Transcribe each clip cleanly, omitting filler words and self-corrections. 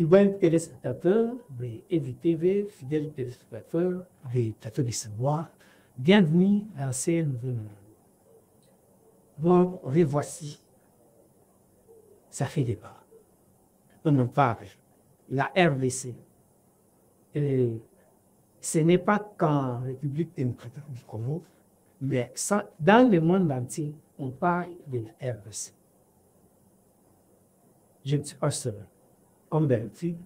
fidèles téléspectateurs de EVTV, fidèles téléspectateurs de Plateau de Savoir, bienvenue dans ces nouvelles. Bon, revoici. Ça fait débat. On en parle. La RDC. Et ce n'est pas qu'en République démocratique du Congo, mais dans le monde entier, on parle de la RDC. Je ne suis pas seul. Comme d'habitude,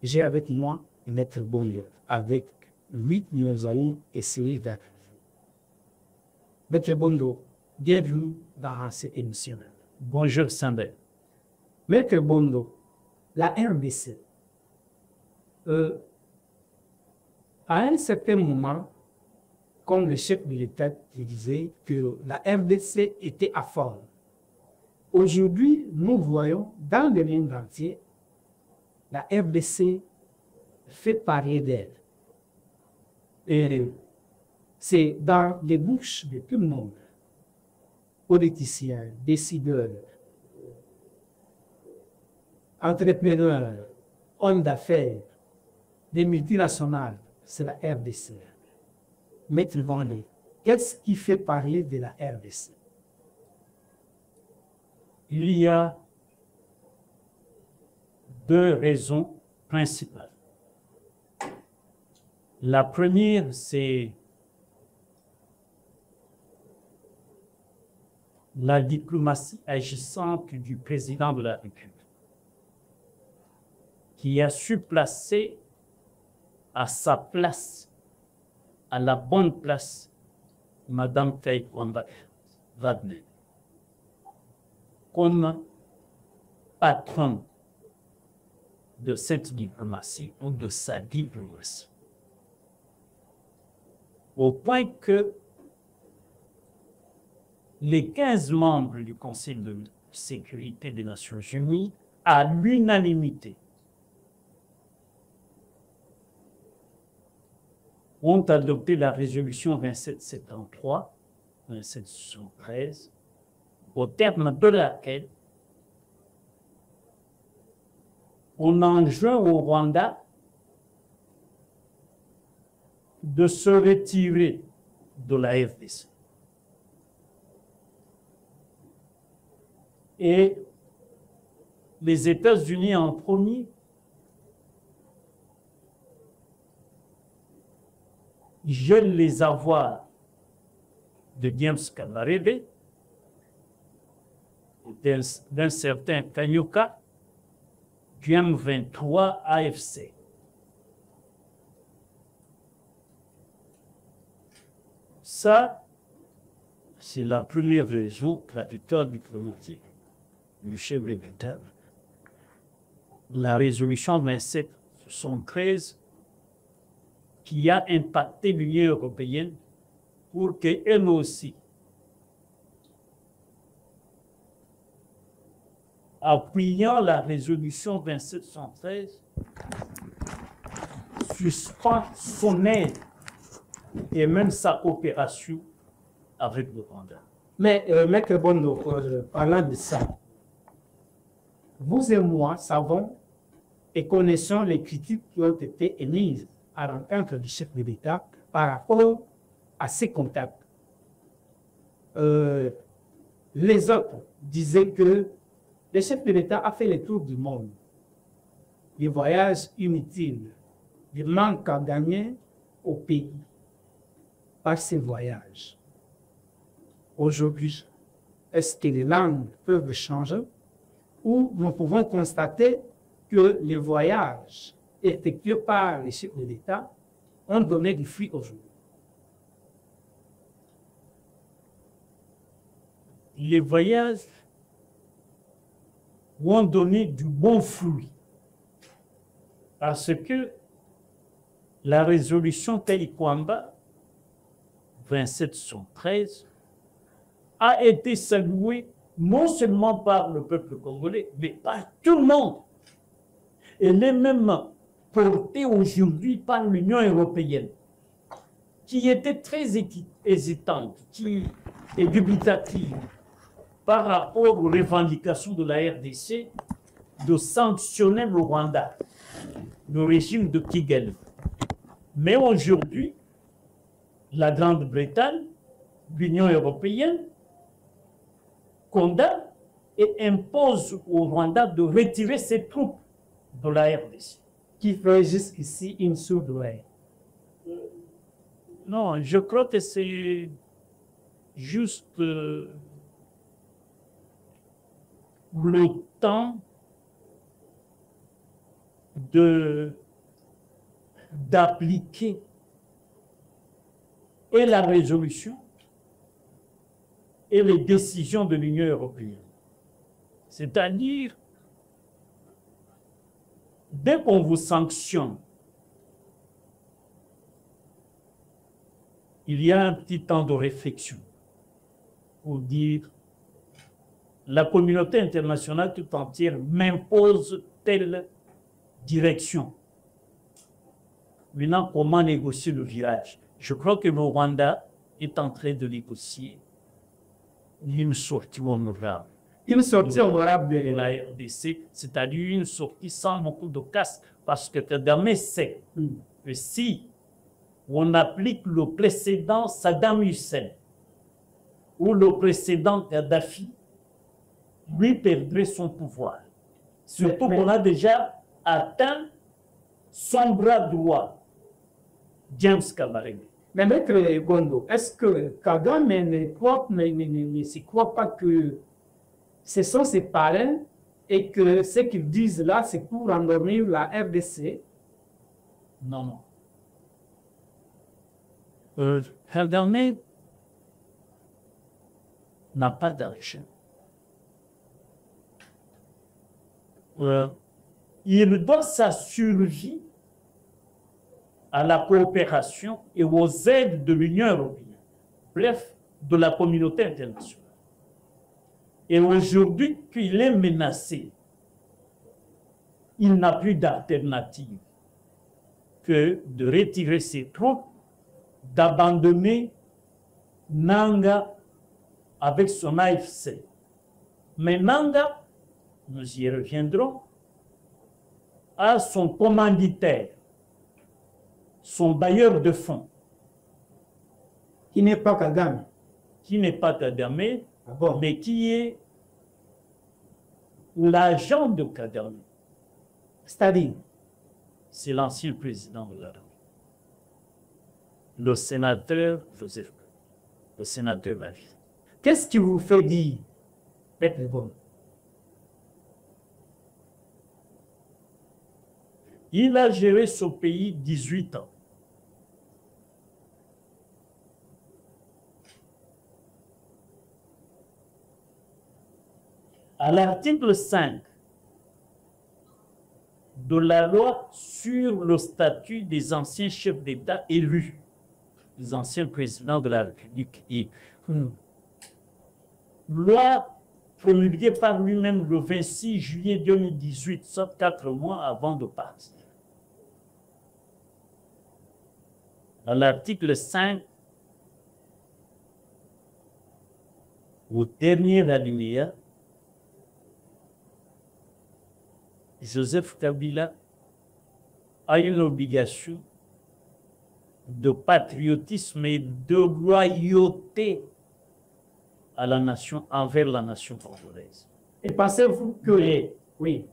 j'ai avec moi Maître Bondo. Avec lui, nous allons essayer d'interviewer. Maître Bondo, bienvenue dans cette émission. Bonjour Sander. Maître Bondo, la RDC, à un certain moment, comme le chef de l'État disait que la RDC était à fond. Aujourd'hui, nous voyons dans le monde entier, la RDC fait parler d'elle. Et c'est dans les bouches de tout le monde, politiciens, décideurs, entrepreneurs, hommes d'affaires, des multinationales, c'est la RDC. Maître Vendée, qu'est-ce qui fait parler de la RDC? Il y a deux raisons principales. La première, c'est la diplomatie agissante du président de la République, qui a su placer à sa place, à la bonne place, Madame Faye Wagner, comme patron de cette diplomatie ou de sa diplomatie. Au point que les 15 membres du Conseil de sécurité des Nations Unies, à l'unanimité, ont adopté la résolution 2773, 2773, au terme de laquelle on enjoint au Rwanda de se retirer de la RDC. Et les États-Unis en premier gèlent les avoirs de James Kabarebe et d'un certain Kanyuka, du M23 AFC. Ça, c'est la première raison, la victoire diplomatique du chef de l'État. La résolution 2773 qui a impacté l'Union européenne pour qu'elle aussi appuyant la résolution 2713, suspend son aide et même sa coopération avec le Rwanda. Mais, Maître Bondo, parlant de ça, vous et moi savons et connaissons les critiques qui ont été émises à l'encontre du chef de l'État par rapport à ses contacts. Les autres disaient que le chef de l'État a fait le tour du monde. Des voyages inutiles, des manques à gagner au pays par ces voyages. Aujourd'hui, est-ce que les langues peuvent changer ou nous pouvons constater que les voyages effectués par les chefs de l'État ont donné du fruit aujourd'hui? Les voyages ont donné du bon fruit parce que la résolution Taïkwamba 2713 a été saluée non seulement par le peuple congolais, mais par tout le monde. Elle est même portée aujourd'hui par l'Union européenne, qui était très hésitante, qui est dubitative par rapport aux revendications de la RDC de sanctionner le Rwanda, le régime de Kigali. Mais aujourd'hui, la Grande-Bretagne, l'Union européenne, condamne et impose au Rwanda de retirer ses troupes de la RDC. Qui fait jusqu'ici une sourde oreille. Non, je crois que c'est juste le temps d'appliquer et la résolution et les décisions de l'Union européenne. C'est-à-dire, dès qu'on vous sanctionne, il y a un petit temps de réflexion pour dire la communauté internationale tout entière m'impose telle direction. Maintenant, comment négocier le virage? Je crois que le Rwanda est en train de négocier une sortie honorable. Une sortie honorable de la RDC, c'est-à-dire une sortie sans beaucoup de casse, parce que Kagame sait que si on applique le précédent Saddam Hussein ou le précédent Kadhafi, lui perdrait son pouvoir. Surtout qu'on a déjà atteint son bras droit, James Kabarebe. Mais Maître Gondo, est-ce que Kagame ne se croit pas que ce sont ses parrains et que ce qu'ils disent là, c'est pour endormir la RDC? Non, non. Kagame n'a pas d'argent. Il doit sa survie à la coopération et aux aides de l'Union européenne, bref, de la communauté internationale. Et aujourd'hui qu'il est menacé, il n'a plus d'alternative que de retirer ses troupes, d'abandonner Nanga avec son AFC. Mais Nanga, nous y reviendrons, a son commanditaire, son bailleur de fonds. Qui n'est pas Kagame. Qui n'est pas Kagame, bon. Mais qui est l'agent de Kagame. C'est-à-dire? C'est l'ancien président de la République. Le sénateur Joseph, le sénateur Marie. Qu'est-ce qui vous fait dire, Maître Gondo? Il a géré ce pays 18 ans. À l'article 5 de la loi sur le statut des anciens chefs d'État élus, les anciens présidents de la République, et loi promulguée par lui-même le 26 juillet 2018, soit 4 mois avant de partir. Dans l'article 5, au dernier alinéa, Joseph Kabila a une obligation de patriotisme et de loyauté à la nation, envers la nation congolaise. Et pensez-vous que... Oui.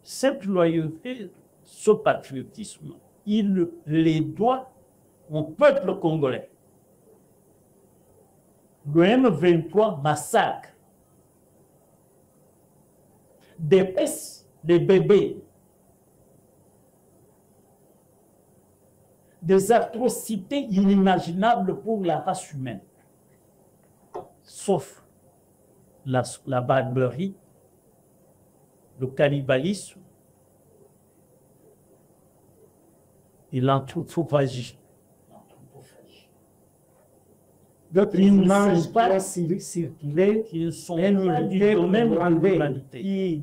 Cette loyauté, ce patriotisme, il les doit au peuple congolais. Le M23 massacre, dépaisse les bébés, des atrocités inimaginables pour la race humaine, sauf la barbarie, le cannibalisme et l'anthropophagie. D'autres images doivent circuler, qui ne sont et nous pas du dire domaine de enlever l'humanité.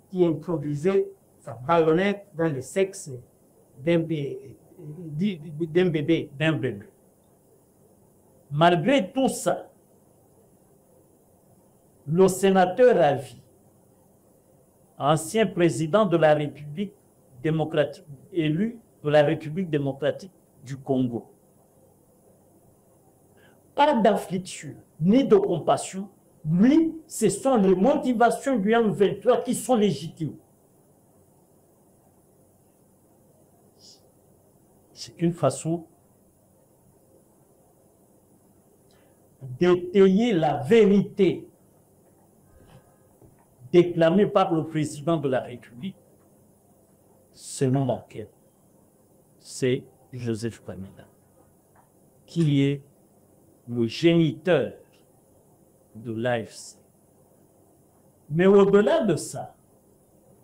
qui introduisait sa ballonnette dans le sexe d'un bébé. Malgré tout ça, le sénateur à vie, ancien président de la République démocratique, élu de la République démocratique du Congo. Pas d'affliction, ni de compassion. Lui, ce sont les motivations du M23 qui sont légitimes. C'est une façon d'étayer la vérité déclamée par le président de la République, selon laquelle c'est Joseph Kabila qui est le géniteur de l'AFC. Mais au-delà de ça,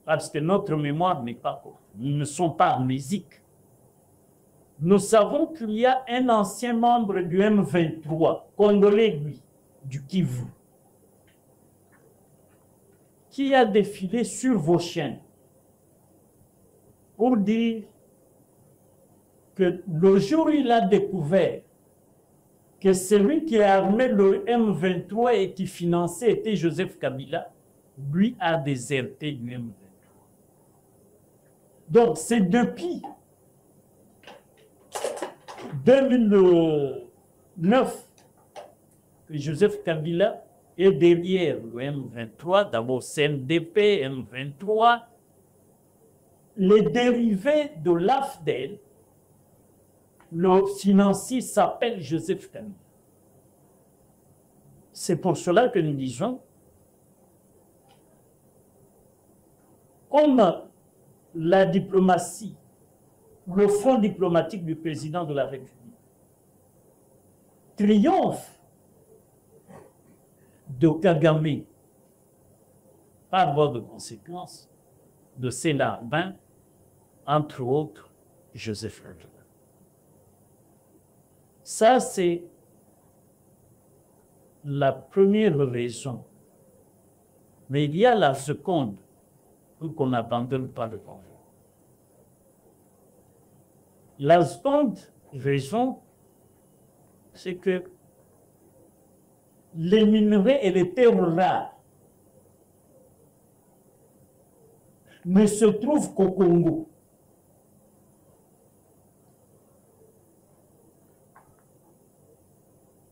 parce que notre mémoire n'est pas courte, nous ne sommes pas amnésiques, nous savons qu'il y a un ancien membre du M23, congolais lui, du Kivu, qui a défilé sur vos chaînes pour dire que le jour où il a découvert que celui qui a armé le M23 et qui finançait était Joseph Kabila, lui a déserté du M23. Donc c'est depuis 2009 que Joseph Kabila est derrière le M23, d'abord CNDP, M23, les dérivés de l'AFDEL. Le financier s'appelle Joseph Kabila. C'est pour cela que nous disons, comme la diplomatie, le front diplomatique du président de la République triomphe de Kagame par voie de conséquence de ses larbins, entre autres Joseph Kabila. Ça, c'est la première raison. Mais il y a la seconde pour qu'on n'abandonne pas le Congo. La seconde raison, c'est que les minerais et les terres rares ne se trouvent qu'au Congo.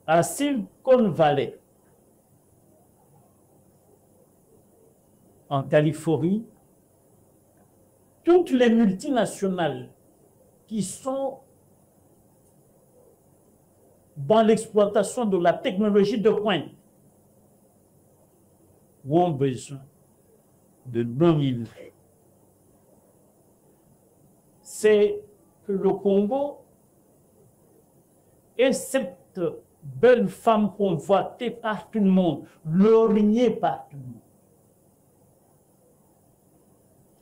À Silicon Valley, en Californie, toutes les multinationales qui sont dans l'exploitation de la technologie de pointe ont besoin de non-minerais. C'est que le Congo est cette belle femme convoitée par tout le monde, lorgnée par tout le monde.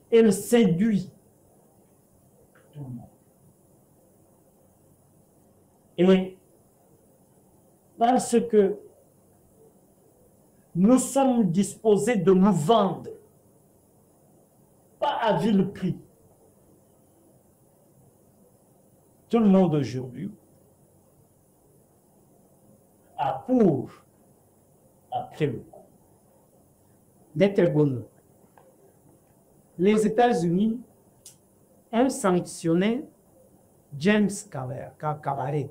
Elle séduit tout le monde. Et parce que nous sommes disposés de nous vendre, pas à vil prix. Tout le monde aujourd'hui a pour après le coup d'être bon. Les États-Unis ont sanctionné James Cabaret.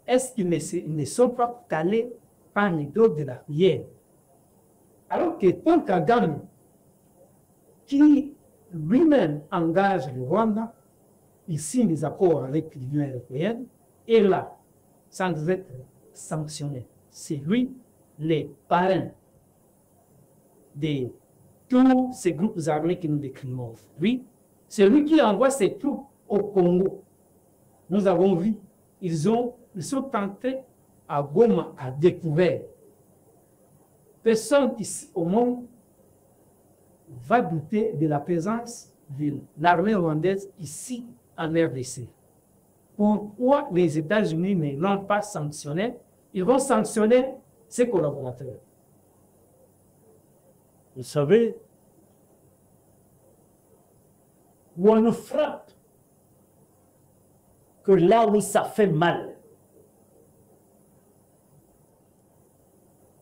Est-ce qu'ils ne sont pas calés par les dos de la prière? Alors que Paul Kagame, qui lui-même engage le Rwanda, il signe des accords avec l'Union européenne, et là, sans être sanctionné. C'est lui, les parrains de tous ces groupes armés que nous décrivons. Oui, c'est lui qui envoie ses troupes au Congo. Nous avons vu, ils sont entrés à Goma à découvert. Personne ici au monde va douter de la présence de l'armée rwandaise ici en RDC. Pourquoi les États-Unis ne l'ont pas sanctionné? Ils vont sanctionner ses collaborateurs. Vous savez, où on ne frappe que là où ça fait mal.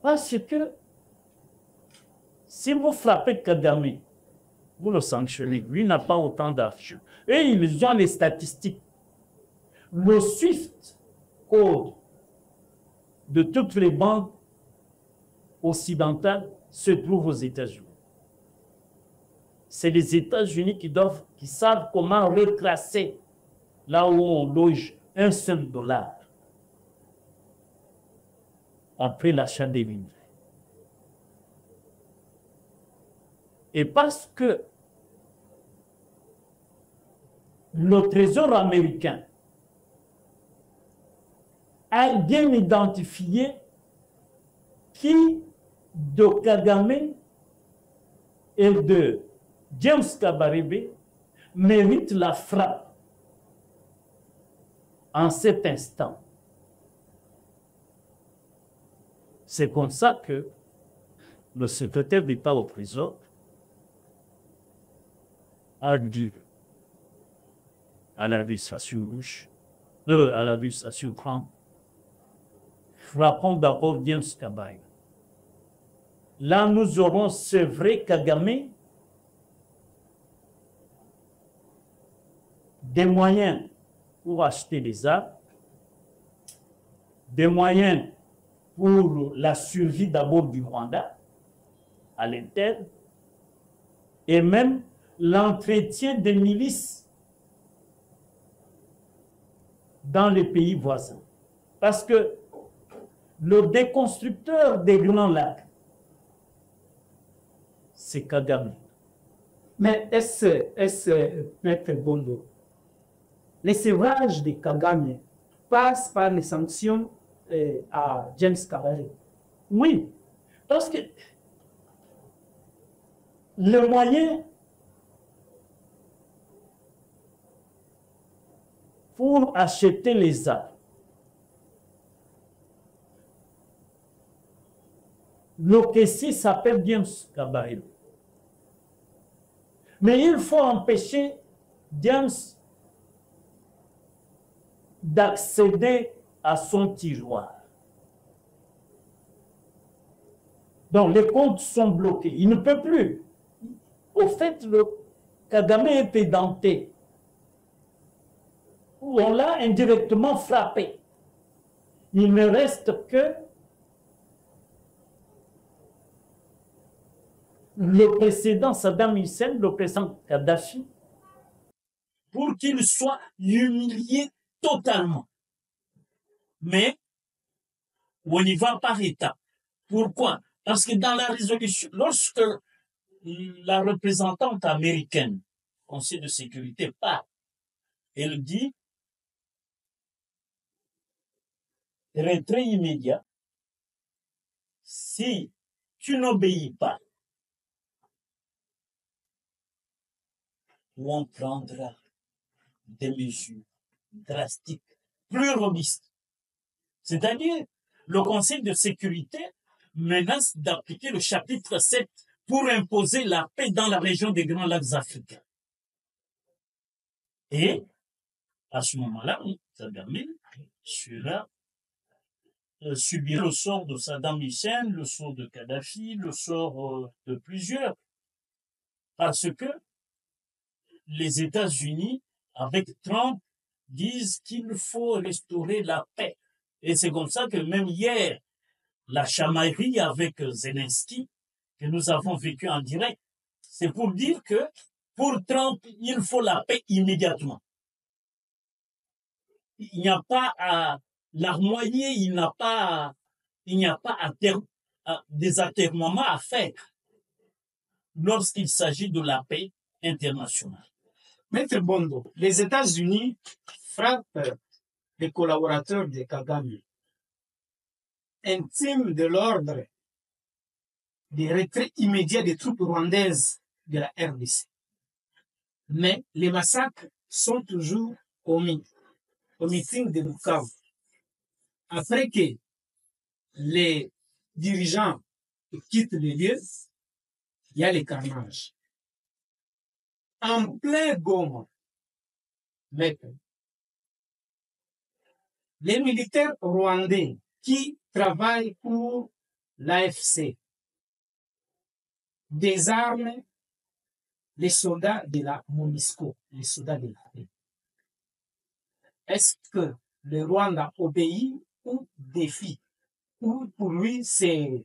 Parce que Si vous frappez Kagame, vous le sanctionnez. Lui n'a pas autant d'argent. Et ils ont les statistiques. Le Swift code de toutes les banques occidentales se trouve aux États-Unis. C'est les États-Unis qui savent comment reclasser là où on loge un seul dollar après l'achat des minerais. Et parce que le Trésor américain a bien identifié qui de Kagame et de James Kabarebe mérite la frappe en cet instant. C'est comme ça que le secrétaire d'État au Trésor a dit à l'administration rouge, à l'administration Trump, frappons d'abord James Kabarebe. Là, nous aurons, c'est vrai, Kagame, des moyens pour acheter des armes, des moyens pour la survie d'abord du Rwanda à l'interne, et même l'entretien des milices dans les pays voisins. Parce que le déconstructeur des Grands Lacs, c'est Kagame. Mais Maître Bondo, les sévrages de Kagame passent par les sanctions à James Kabarebe? Oui, parce que le moyen pour acheter les armes, le caissier s'appelle James Kabarebe. Mais il faut empêcher James d'accéder à son tiroir. Donc les comptes sont bloqués. Il ne peut plus. Au fait, le Kagame est édenté. On l'a indirectement frappé. Il ne reste que le précédent Saddam Hussein, le précédent Kadhafi, pour qu'il soit humilié totalement. Mais on y va par étapes. Pourquoi? Parce que dans la résolution, lorsque la représentante américaine, Conseil de sécurité, parle, elle dit retrait immédiat si tu n'obéis pas. Ou on prendra des mesures drastiques, plus robustes. C'est-à-dire, le Conseil de sécurité menace d'appliquer le chapitre 7 pour imposer la paix dans la région des Grands Lacs africains. Et, à ce moment-là, Kagame subira le sort de Saddam Hussein, le sort de Kadhafi, le sort de plusieurs. Parce que les États-Unis, avec Trump, disent qu'il faut restaurer la paix. Et c'est comme ça que même hier, la chamaillerie avec Zelensky, que nous avons vécu en direct, c'est pour dire que pour Trump, il faut la paix immédiatement. Il n'y a pas à larmoyer, il n'y a pas des atermoiements à faire lorsqu'il s'agit de la paix internationale. Maître Bondo, les États-Unis frappent les collaborateurs de Kagame, intiment de l'ordre de retrait immédiat des troupes rwandaises de la RDC. Mais les massacres sont toujours commis au meeting de Bukavu. Après que les dirigeants quittent le lieu, il y a les carnages. En plein Goma, les militaires rwandais qui travaillent pour l'AFC désarme les soldats de la MONUSCO, les soldats de la paix. Est-ce que le Rwanda obéit ou défie? Ou pour lui, ce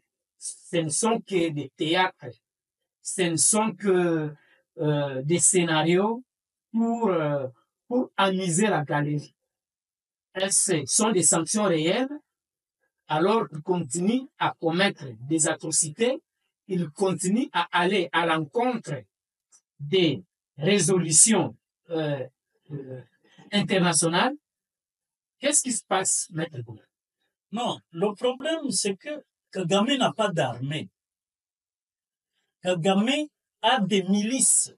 ne sont que des théâtres, ce ne sont que des scénarios pour amuser la galerie. Ce sont des sanctions réelles, alors qu'il continue à commettre des atrocités, il continue à aller à l'encontre des résolutions internationales. Qu'est-ce qui se passe, Maître Bouna? Non, le problème, c'est que Kagame n'a pas d'armée. Kagame a des milices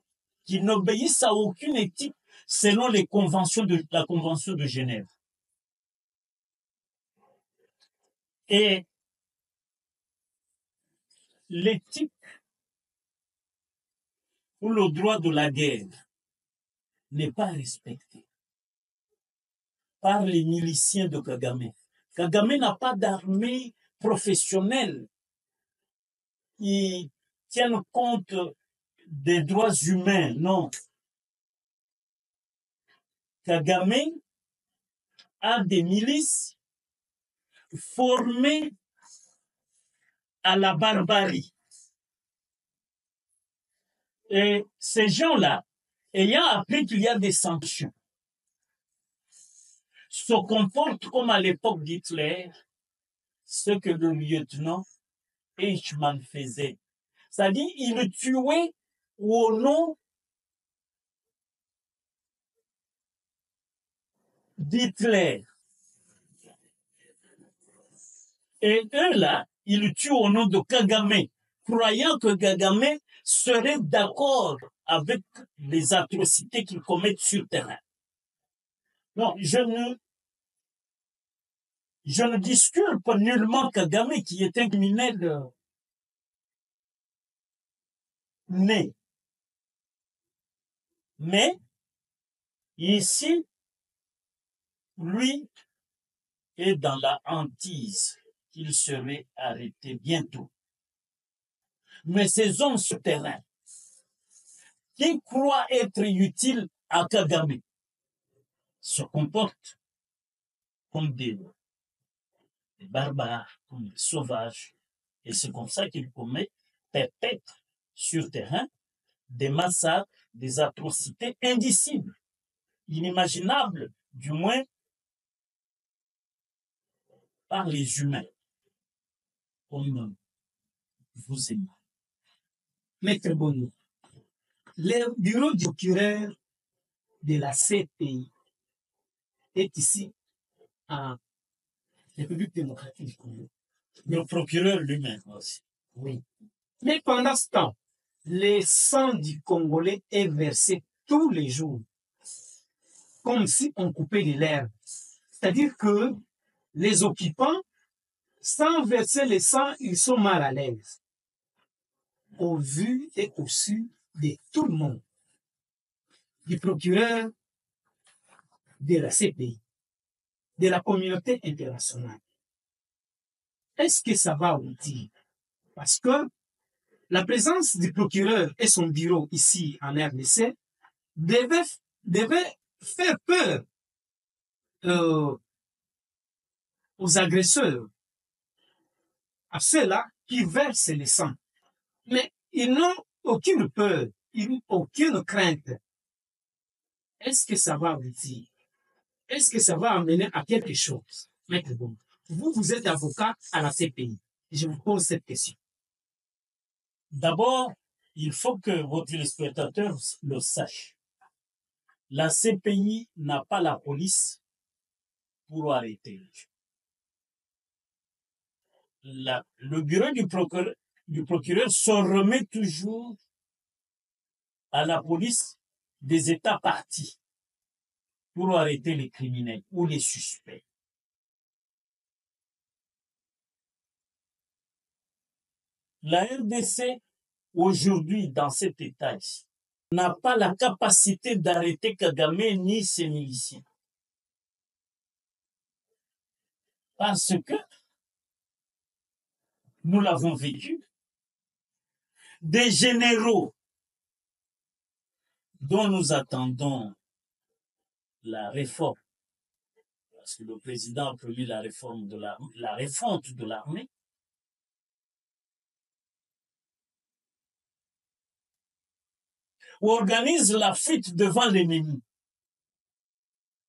qui n'obéissent à aucune éthique selon la Convention de Genève. Et l'éthique ou le droit de la guerre n'est pas respecté par les miliciens de Kagame. Kagame n'a pas d'armée professionnelle qui tienne compte des droits humains, non. Kagame a des milices formées à la barbarie. Et ces gens-là, ayant appris qu'il y a des sanctions, se comportent comme à l'époque d'Hitler, ce que le lieutenant Eichmann faisait. C'est-à-dire, il tuait au nom d'Hitler. Et eux là, ils le tuent au nom de Kagame, croyant que Kagame serait d'accord avec les atrocités qu'ils commettent sur terrain. Non, je ne disculpe nullement Kagame qui est un criminel né. Mais, ici, lui est dans la hantise qu'il serait arrêté bientôt. Mais ces hommes souterrains qui croient être utiles à Kagame se comportent comme des barbares, comme des sauvages. Et c'est comme ça qu'ils commettent peut-être sur terrain des massacres, des atrocités indicibles, inimaginables, du moins par les humains, comme vous et moi. Maître Bono, le bureau du procureur de la CPI est ici en République démocratique du Congo. Le procureur lui-même aussi. Oui. Mais pendant ce temps, le sang du Congolais est versé tous les jours, comme si on coupait de l'herbe. C'est-à-dire que les occupants, sans verser le sang, ils sont mal à l'aise. Au vu et au su de tout le monde, du procureur, de la CPI, de la communauté internationale. Est-ce que ça va vous dire? Parce que la présence du procureur et son bureau ici en RDC devait faire peur aux agresseurs, à ceux-là qui versent le sang. Mais ils n'ont aucune peur, ils n'ont aucune crainte. Est-ce que ça va vous dire? Est-ce que ça va amener à quelque chose? Maître Bouna, vous êtes avocat à la CPI. Je vous pose cette question. D'abord, il faut que vos téléspectateurs le sachent. La CPI n'a pas la police pour arrêter les gens. Le bureau du procureur se remet toujours à la police des États partis pour arrêter les criminels ou les suspects. La RDC, aujourd'hui, dans cet état ici, n'a pas la capacité d'arrêter Kagame ni ses miliciens. Parce que nous l'avons vécu. des généraux dont nous attendons la réforme, parce que le président a promis la réforme de la refonte de l'armée, ou organise la fuite devant l'ennemi,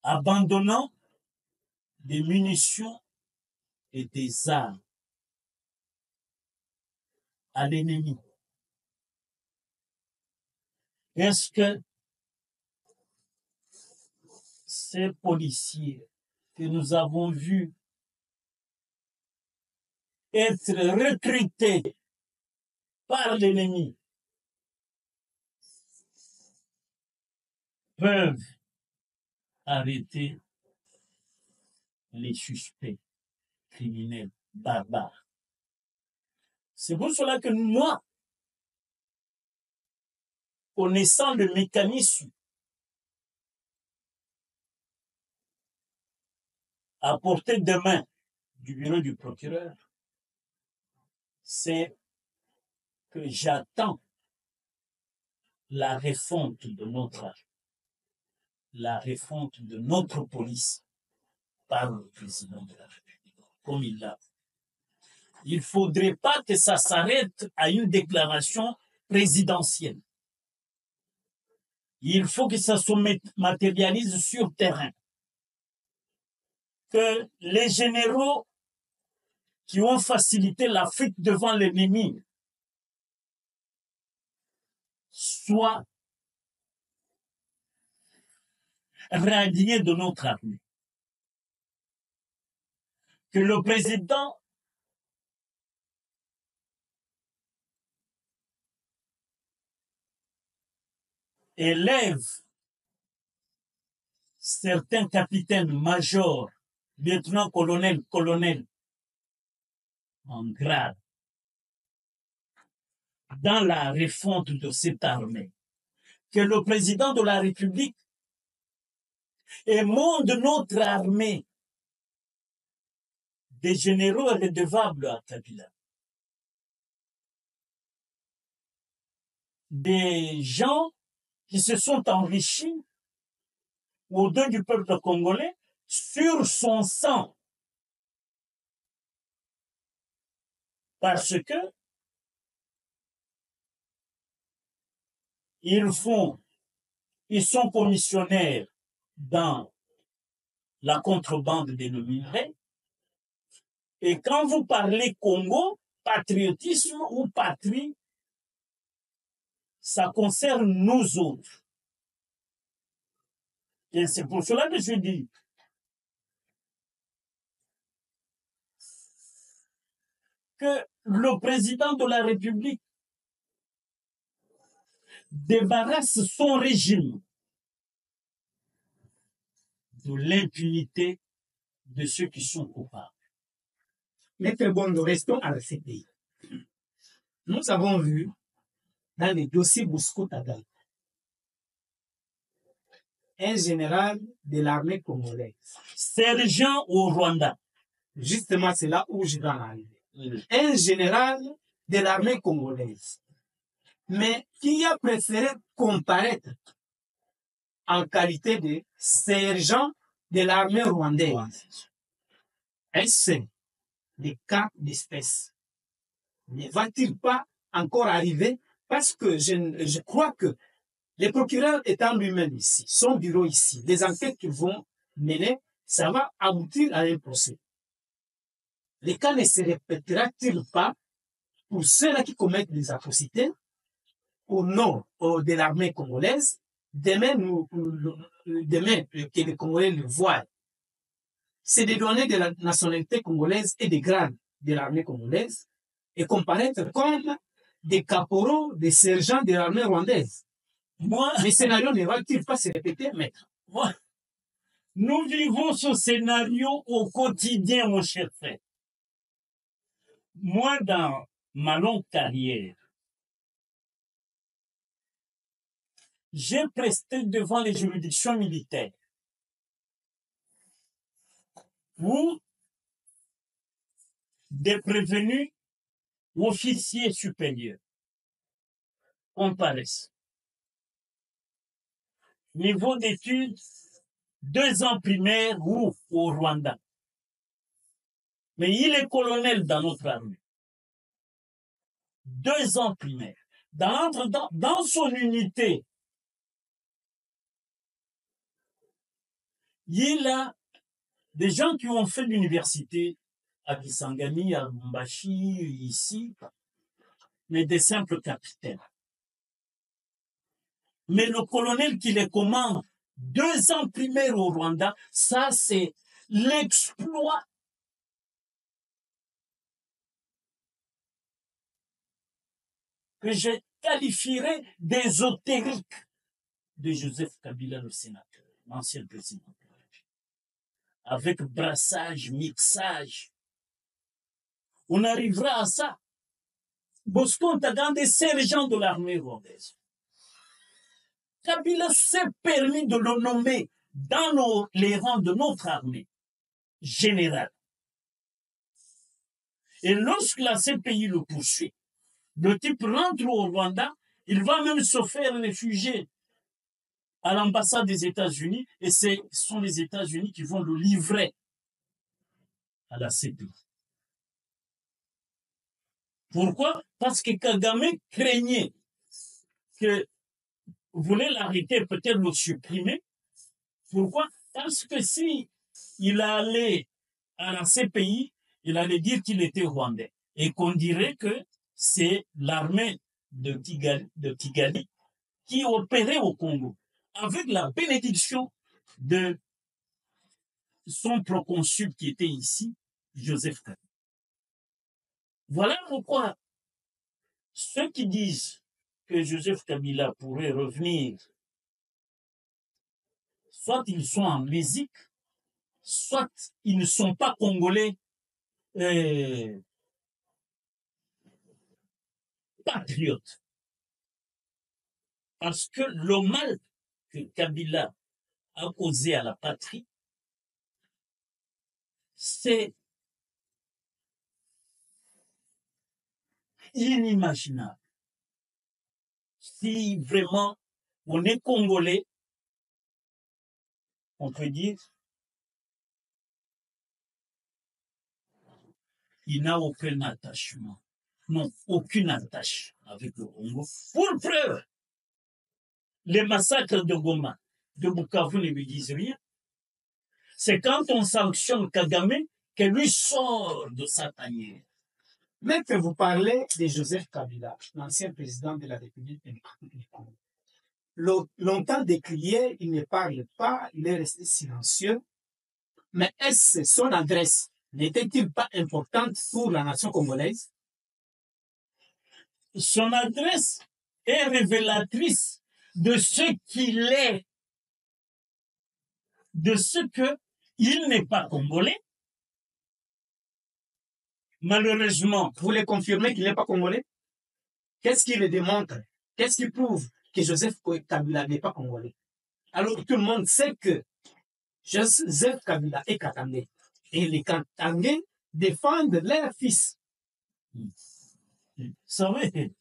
abandonnant des munitions et des armes à l'ennemi. Est-ce que ces policiers que nous avons vus être recrutés par l'ennemi peuvent arrêter les suspects criminels barbares? C'est pour cela que moi, connaissant le mécanisme à portée de main du bureau du procureur, c'est que j'attends la refonte de notre armée, la refonte de notre police par le président de la République, comme il l'a. Il ne faudrait pas que ça s'arrête à une déclaration présidentielle. Il faut que ça se matérialise sur terrain. Que les généraux qui ont facilité la fuite devant l'ennemi soient radiés de notre armée. Que le président élève certains capitaines, majors, lieutenants-colonels, colonels en grade dans la refonte de cette armée. Que le président de la République émonde notre armée des généraux redevables à Kabila. Des gens qui se sont enrichis au dos du peuple congolais sur son sang. Parce que ils sont commissionnaires dans la contrebande des minerais. Et quand vous parlez Congo, patriotisme ou patrie, ça concerne nous autres. Et c'est pour cela que je dis que le président de la République débarrasse son régime de l'impunité de ceux qui sont coupables. Maître Bondo, restons à la CPI. Nous avons vu dans les dossiers Bosco-Tadal un général de l'armée congolaise. Sergent au Rwanda. Justement, c'est là où je vais en arriver. Un général de l'armée congolaise, mais qui a préféré comparaître en qualité de sergent de l'armée rwandaise. Est-ce des cas d'espèce? Ne va-t-il pas encore arriver? Parce que je crois que le procureur étant lui-même ici, son bureau ici, les enquêtes qu'ils vont mener, ça va aboutir à un procès. Les cas ne se répétera-t-il pas pour ceux-là qui commettent des atrocités au nom de l'armée congolaise? Demain, que les Congolais le voient, c'est de donner de la nationalité congolaise et des grades de l'armée congolaise et comparaître comme des caporaux, des sergents de l'armée rwandaise. Le scénario ne va-t-il pas se répéter, maître? Nous vivons ce scénario au quotidien, mon cher frère. Moi, dans ma longue carrière, j'ai presté devant les juridictions militaires où des prévenus officiers supérieurs comparaissent. Niveau d'études, 2 ans primaires ou au Rwanda. Mais il est colonel dans notre armée. 2 ans primaires. Dans son unité, il a des gens qui ont fait l'université à Kisangani, à Lubumbashi, ici, mais des simples capitaines. Mais le colonel qui les commande 2 ans primaires au Rwanda, ça c'est l'exploit que je qualifierais d'ésotérique de Joseph Kabila, le sénateur, l'ancien président. Avec brassage, mixage. On arrivera à ça. Bosco Ntaganda est sergent de l'armée rwandaise. Kabila s'est permis de le nommer dans les rangs de notre armée générale. Et lorsque la CPI le poursuit, le type rentre au Rwanda, il va même se faire réfugier à l'ambassade des États-Unis, et ce sont les États-Unis qui vont le livrer à la CPI. Pourquoi? Parce que Kagame craignait que voulait l'arrêter, peut-être le supprimer. Pourquoi? Parce que si il allait à la CPI, il allait dire qu'il était rwandais et qu'on dirait que c'est l'armée de Kigali qui opérait au Congo avec la bénédiction de son proconsul qui était ici, Joseph Kabila. Voilà pourquoi ceux qui disent que Joseph Kabila pourrait revenir, soit ils sont en musique, soit ils ne sont pas congolais patriotes. Parce que le mal que Kabila a causé à la patrie, c'est inimaginable. Si vraiment on est congolais, on peut dire il n'a aucun attachement. Non, aucune attache avec le Congo. Pour preuve, les massacres de Goma, de Bukavu ne lui disent rien. C'est quand on sanctionne Kagame que lui sort de sa tanière. Même que vous parlez de Joseph Kabila, l'ancien président de la République démocratique du Congo. Longtemps décrié, il ne parle pas, il est resté silencieux. Mais est-ce que son adresse n'était-il pas importante pour la nation congolaise? Son adresse est révélatrice de ce qu'il est, de ce qu'il n'est pas congolais. Malheureusement. Vous voulez confirmer qu'il n'est pas congolais? Qu'est-ce qui le démontre? Qu'est-ce qui prouve que Joseph Kabila n'est pas congolais? Alors tout le monde sait que Joseph Kabila est Katangais. Et les Katangais défendent leur fils. Vous savez,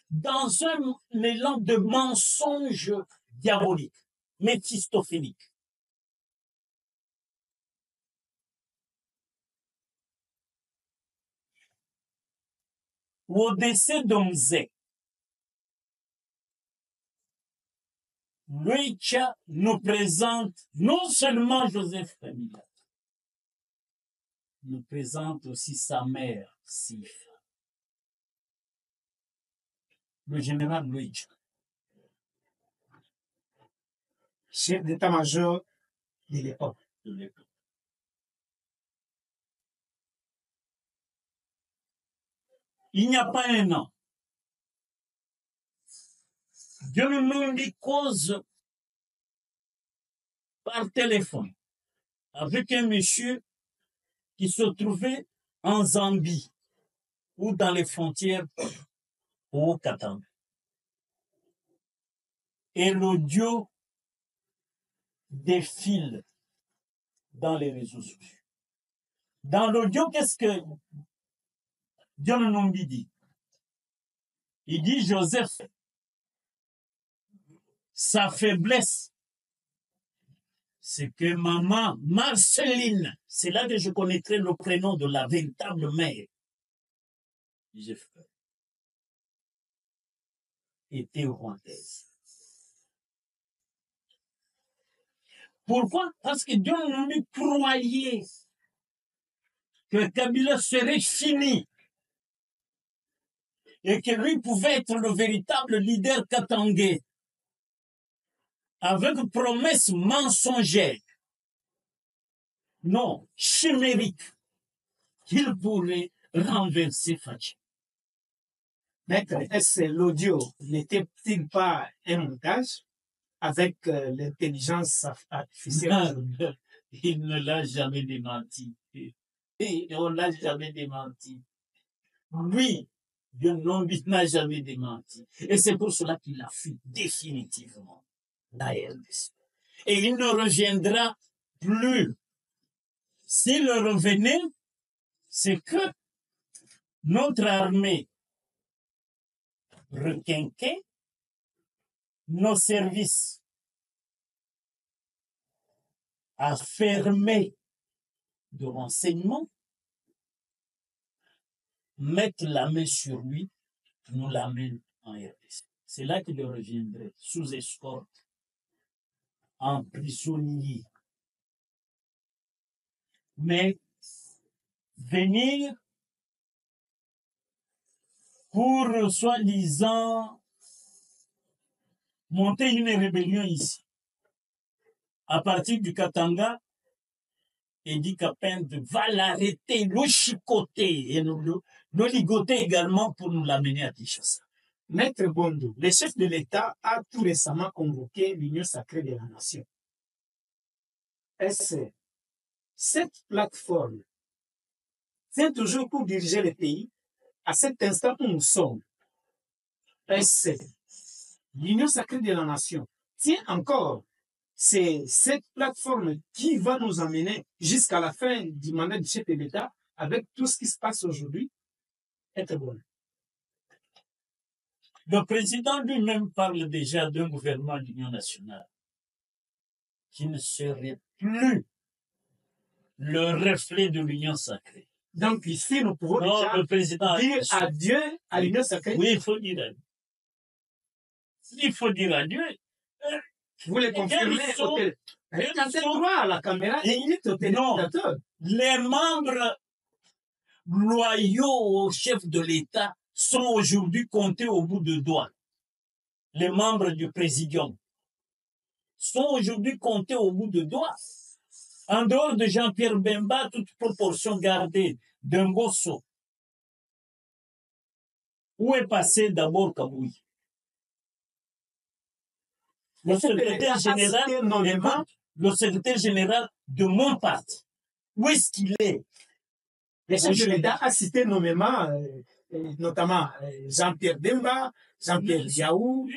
dans un élan de mensonge diabolique, méphistophélique, au décès d'Omzé, Luicha nous présente non seulement Joseph Kabila, nous présente aussi sa mère, Sif, le général Luicha, chef d'état-major de l'époque. Il n'y a pas un an, Dieu nous dit cause par téléphone avec un monsieur qui se trouvait en Zambie ou dans les frontières au Katanga. Et l'audio défile dans les réseaux sociaux. Dans l'audio, qu'est-ce que John Numbi dit. Il dit, Joseph, sa faiblesse, c'est que maman Marceline, c'est là que je connaîtrai le prénom de la véritable mère, était rwandaise. Pourquoi? Parce que Dieu nous croyait que Kabila serait fini et que lui pouvait être le véritable leader katangais avec promesse mensongère, non, chimérique, qu'il pourrait renverser Fachi. Maître, est-ce que l'audio n'était-il pas un montage avec l'intelligence artificielle? Non, il ne l'a jamais démenti. Et on ne l'a jamais démenti. Lui, Dieu n'a jamais démenti. Et c'est pour cela qu'il a fui définitivement la RDC. Et il ne reviendra plus. S'il revenait, c'est que notre armée requinquait, nos services à fermer de renseignement, mettre la main sur lui, nous l'amène en RDC. C'est là qu'il reviendrait, sous escorte, en prisonnier. Mais venir pour, soi-disant, monter une rébellion ici, à partir du Katanga, Edi Kapende va l'arrêter, le chicoter et le ligoter également pour nous l'amener à Kinshasa. Maître Bondo, le chef de l'État a tout récemment convoqué l'Union sacrée de la nation. Est-ce que cette plateforme tient toujours pour diriger le pays à cet instant où nous sommes? Est-ce que l'Union sacrée de la nation tient encore? C'est cette plateforme qui va nous amener jusqu'à la fin du mandat du chef de l'État avec tout ce qui se passe aujourd'hui. Être bon. Le président lui-même parle déjà d'un gouvernement d'union nationale qui ne serait plus le reflet de l'union sacrée. Donc ici, nous pouvons Non, le président dire adieu à l'union sacrée. Oui, il faut dire adieu. Il faut dire adieu. Vous les confirmez droit à la caméra et il est au téléspectateur. Les membres loyaux au chef de l'État sont aujourd'hui comptés au bout de doigts. Les membres du présidium sont aujourd'hui comptés au bout de doigts. En dehors de Jean-Pierre Bemba, toute proportion gardée d'un Gosso. Où est passé d'abord Kaboui? Le secrétaire général de mon parti. Où est-ce qu'il est? Le chef de l'État a cité nommément, notamment Jean-Pierre Bemba, Jean-Pierre Diaou,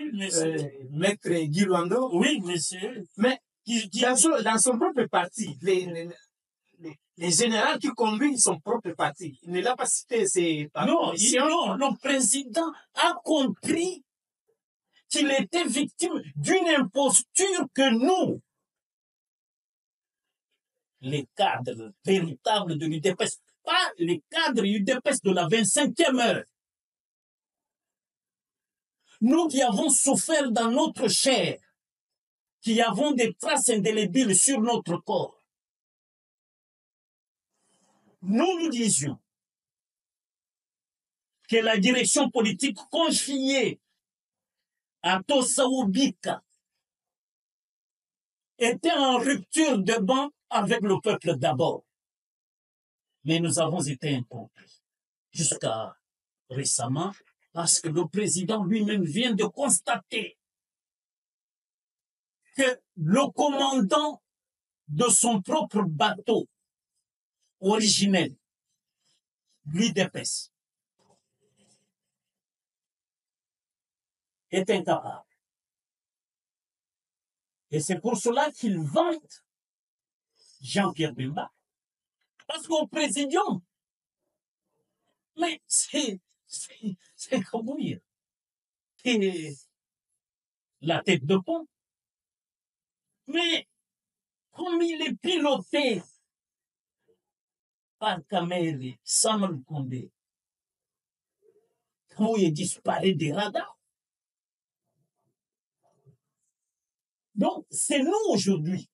Maître Guy Luando. Oui, monsieur. Mais dans son propre parti, les généraux qui conduisent son propre parti, il ne l'a pas cité. Non, le président a compris qu'il était victime d'une imposture que nous, les cadres véritables de l'UDPS, pas les cadres UDPS de la 25e heure, nous qui avons souffert dans notre chair, qui avons des traces indélébiles sur notre corps, nous disions que la direction politique confiée à Tossaoubika était en rupture de banc avec le peuple d'abord. Mais nous avons été incompris jusqu'à récemment parce que le président lui-même vient de constater que le commandant de son propre bateau originel, l'UDPS, est incapable. Et c'est pour cela qu'il vante Jean-Pierre Bemba. Parce qu'au présidium, Mais c'est Kabouya qui est la tête de pont. Mais comme il est piloté par Kamere, Samuel Kondé, Kabouya disparaît des radars. Donc, c'est nous aujourd'hui,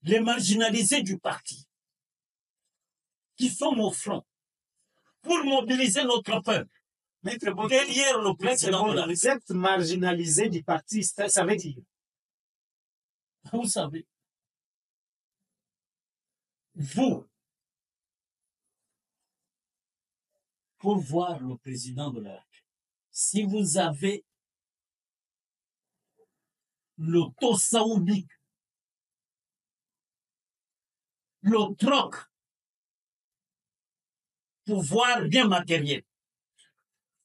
les marginalisés du parti, qui sommes au front pour mobiliser notre peuple. Maître Bondo, Derrière le président de la vous êtes marginalisé du parti, ça veut dire? Vous savez, vous, pour voir le président de la République, si vous avez le taux saoudique, le troc, pouvoir bien matériel.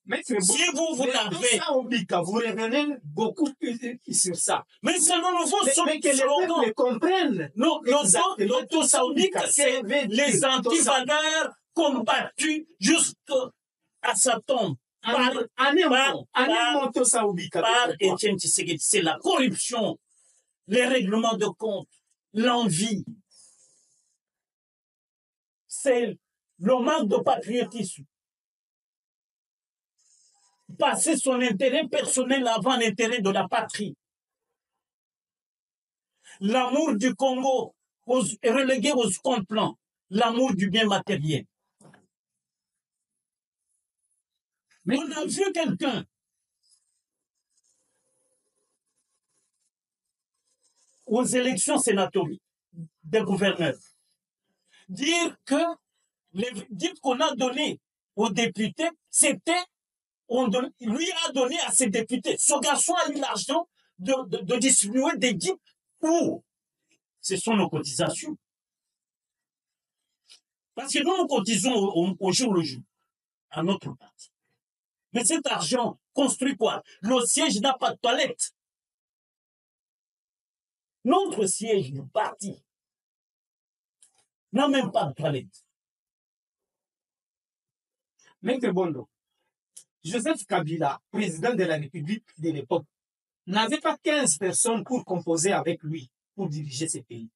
Maître Si vous l'avez, vous revenez beaucoup plus sur ça. mais selon vos Mais que les peuples comprennent. non, le taux saoudique, c'est les antivaleurs combattues jusqu'à sa tombe. Par Étienne Tshisekedi, c'est la corruption, les règlements de compte, l'envie. C'est le manque de patriotisme. Passer son intérêt personnel avant l'intérêt de la patrie. L'amour du Congo est relégué au second plan. L'amour du bien matériel. Mais on a vu quelqu'un aux élections sénatoriales des gouverneurs dire qu'on a donné aux députés, lui a donné à ses députés. Ce garçon a eu l'argent de distribuer des guides où ce sont nos cotisations. Parce que nous cotisons au jour le jour à notre parti. Mais cet argent construit quoi? Le siège n'a pas de toilette. Notre siège du parti n'a même pas de toilette. Maître Bondo, Joseph Kabila, président de la République de l'époque, n'avait pas 15 personnes pour composer avec lui, pour diriger ce pays.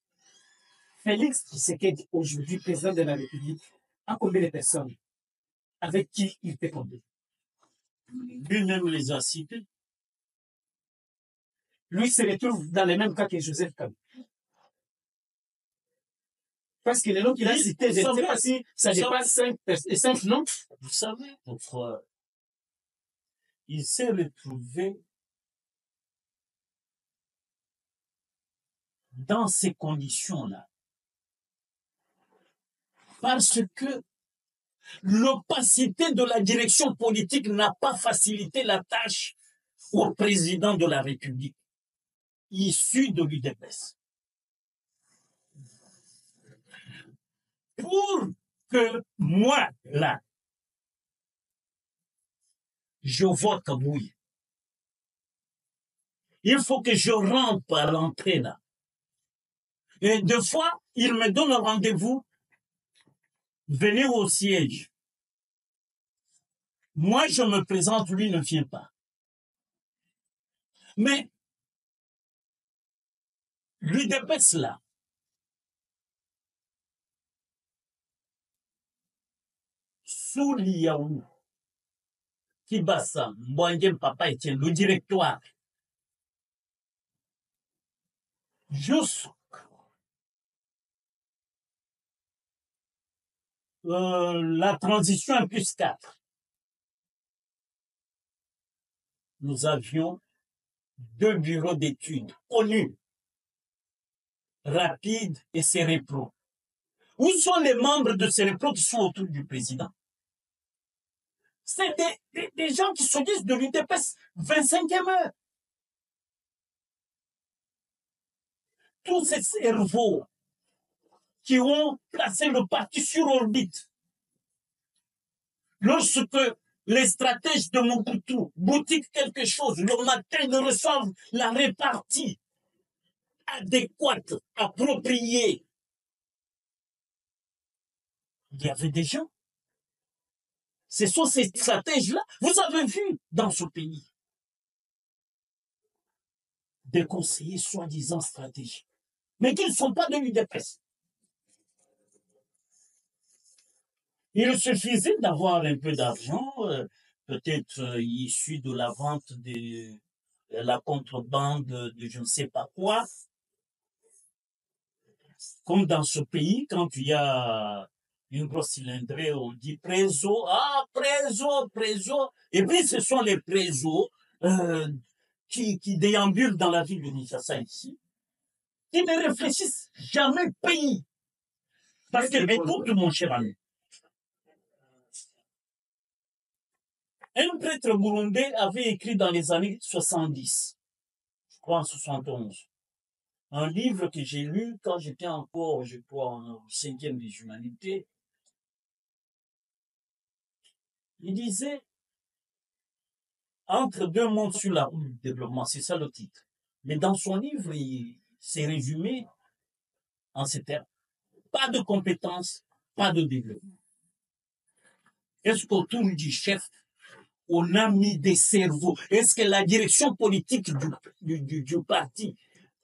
Félix Tshisekedi, aujourd'hui président de la République, a combien de personnes avec qui il peut compter? Lui-même les a cités. Lui se retrouve dans le même cas que Joseph Kabila. Parce que les noms qu'il a cités, je ne sais pas si ça dépasse 5 noms. Vous savez, pourquoi il s'est retrouvé dans ces conditions-là. Parce que l'opacité de la direction politique n'a pas facilité la tâche au président de la République, issu de l'UDPS. Pour que moi, là, je vote Kabouya, il faut que je rentre à l'entrée là. Et deux fois, il me donne un rendez-vous. Venez au siège. Moi, je me présente, lui ne vient pas. Mais l'UDPS là, sous l'Iaou, Kibasa, Mbouangem Papa Etienne, le directoire, jusqu'à la transition 1+4, nous avions 2 bureaux d'études connus, Rapide et Cérépro. Où sont les membres de Cérépro qui sont autour du président? C'est des gens qui se disent de l'UDPS 25e heure. Tous ces cerveaux qui ont placé le parti sur orbite. Lorsque les stratèges de Mobutu boutiquent quelque chose, le matin, ils reçoivent la répartie adéquate, appropriée. Il y avait des gens Ce sont ces stratèges-là. Vous avez vu dans ce pays des conseillers soi-disant stratégiques, mais qui ne sont pas de l'UDPS. Il suffisait d'avoir un peu d'argent, peut-être issu de la vente de la contrebande de je ne sais pas quoi. Comme dans ce pays, quand il y a une grosse cylindrée, on dit préso, ah, préso. Et puis ce sont les présos qui déambulent dans la ville de Kinshasa ici, qui ne réfléchissent jamais pays. Parce que, écoute mon cher ami, un prêtre burundais avait écrit dans les années 70, je crois en 71, un livre que j'ai lu quand j'étais encore, je crois, en 5e des humanités. Il disait, entre deux mondes sur la route du développement, c'est ça le titre. Mais dans son livre, il s'est résumé en ces termes. Pas de compétences, pas de développement. Est-ce qu'autour du chef, on a mis des cerveaux? Est-ce que la direction politique du parti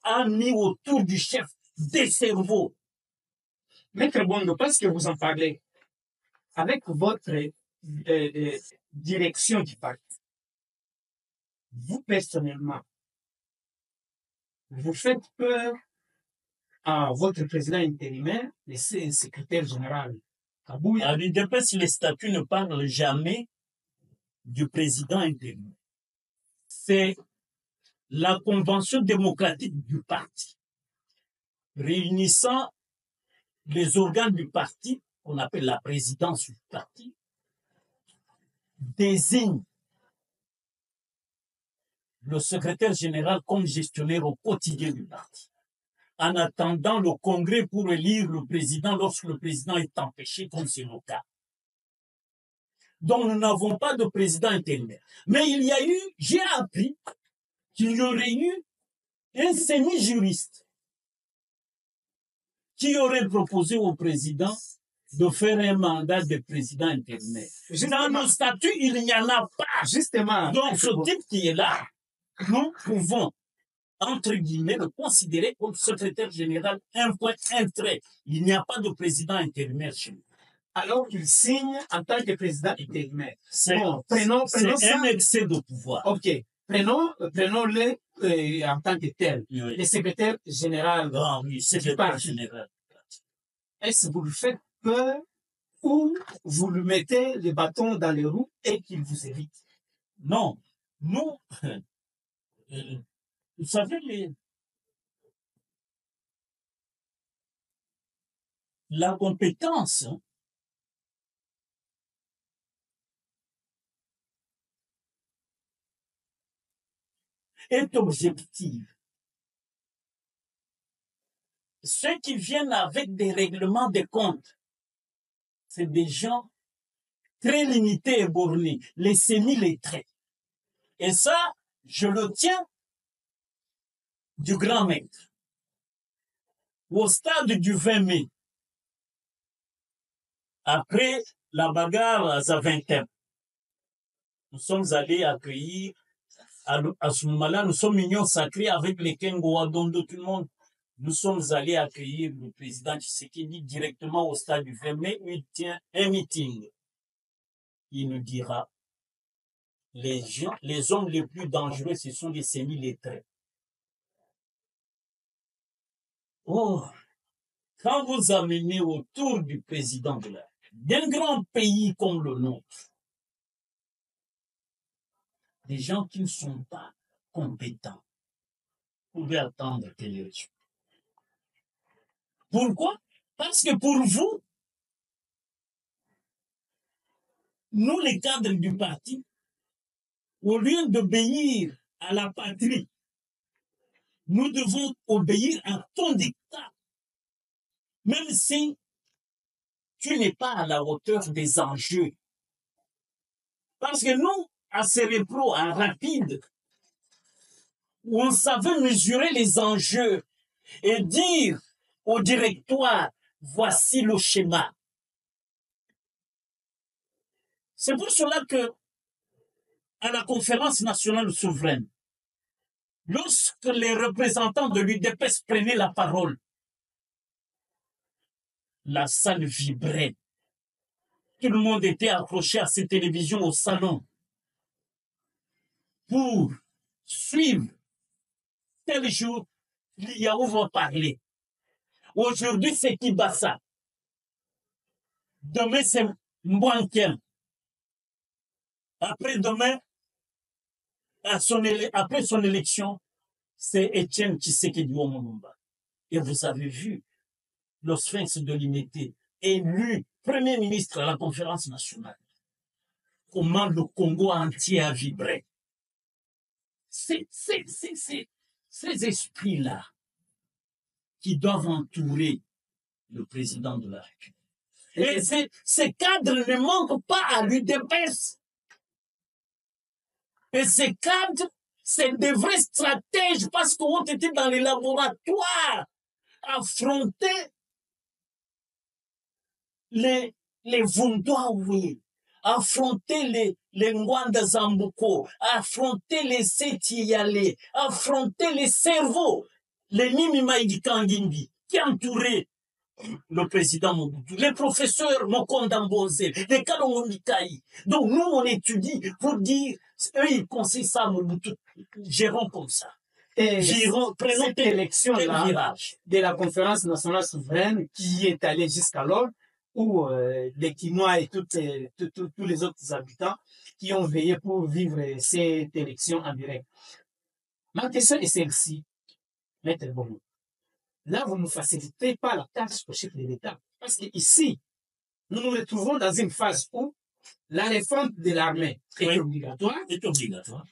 a mis autour du chef des cerveaux? Maître Bondo, parce que vous en parlez, avec votre direction du parti, vous personnellement, vous faites peur à votre président intérimaire et ses secrétaire général, Kabouya? À l'UDPS, les statuts ne parlent jamais du président intérimaire. C'est la convention démocratique du parti, réunissant les organes du parti, qu'on appelle la présidence du parti, désigne le secrétaire général comme gestionnaire au quotidien du parti, en attendant le congrès pour élire le président lorsque le président est empêché, comme c'est le cas. Donc nous n'avons pas de président intérimaire. Mais il y a eu, j'ai appris qu'il y aurait eu un semi-juriste qui aurait proposé au président de faire un mandat de président intérimaire. Dans nos statuts, il n'y en a pas. Justement. Donc ce type qui est là, nous pouvons, entre guillemets, le considérer comme secrétaire général, un point, un trait. Il n'y a pas de président intérimaire chez nous. Alors qu'il signe en tant que président intérimaire. C'est Bon, prenons un ça. excès de pouvoir. Ok. Prenons-le en tant que tel. Oui. Le secrétaire général. Ah oui, secrétaire général. Est-ce que vous lui faites peur ou vous lui mettez les bâtons dans les roues et qu'il vous évite? Non. Nous, vous savez, la compétence est objective. Ceux qui viennent avec des règlements de compte, c'est des gens très limités et bornés, les semi-lettrés. Et ça, je le tiens du grand maître. Au stade du 20 mai, après la bagarre à Zaventem, nous sommes allés accueillir, à ce moment-là, nous sommes union sacrée avec les Kengo Adondo, tout le monde. Nous sommes allés accueillir le président Tshisekedi directement au stade du 20 mai, où il tient un meeting. Il nous dira, les hommes les plus dangereux, ce sont les semi-lettrés. Oh, quand vous amenez autour du président d'un grand pays comme le nôtre, des gens qui ne sont pas compétents, vous pouvez attendre quelle élection. Pourquoi? Parce que pour vous, nous les cadres du parti, au lieu d'obéir à la patrie, nous devons obéir à ton dictat. Même si tu n'es pas à la hauteur des enjeux. Parce que nous, à Cérébro, à Rapide, où on savait mesurer les enjeux et dire au directoire, voici le schéma. C'est pour cela que, à la conférence nationale souveraine, lorsque les représentants de l'UDPS prenaient la parole, la salle vibrait. Tout le monde était accroché à ses télévisions au salon pour suivre tel jour, l'IAO va parler. Aujourd'hui, c'est Kibassa. Demain, c'est Mbouanken. Après-demain, après son élection, c'est Étienne Tshisekedi Lumumba. Et vous avez vu, le sphinx de l'unité, élu Premier ministre à la conférence nationale. Comment le Congo entier a vibré. C'est ces esprits-là qui doivent entourer le président de la République. Et ces cadres ne manquent pas à l'UDPS. Et ces cadres, c'est des vrais stratèges parce qu'on était dans les laboratoires affronter les Vundoawi, affronter les Ngwanda Zambuko, affronter les Setiyale, affronter les cerveaux, les Nimi Maïdi Kangindi, qui entouraient le président Mobutu, les professeurs Mokonda Mboze, les Kalongo Mikai. Donc nous, on étudie pour dire, eux, ils conseillent ça à Mobutu, gérons comme ça. Et prenons cette élection-là de la conférence nationale souveraine qui est allée jusqu'alors, où les Quinois et tous les autres habitants qui ont veillé pour vivre cette élection en direct. Ma question est celle-ci, Maître Bongo. Là, vous ne facilitez pas la tâche au chef de l'État. Parce qu'ici, nous nous retrouvons dans une phase où la réforme de l'armée est obligatoire. Est obligatoire.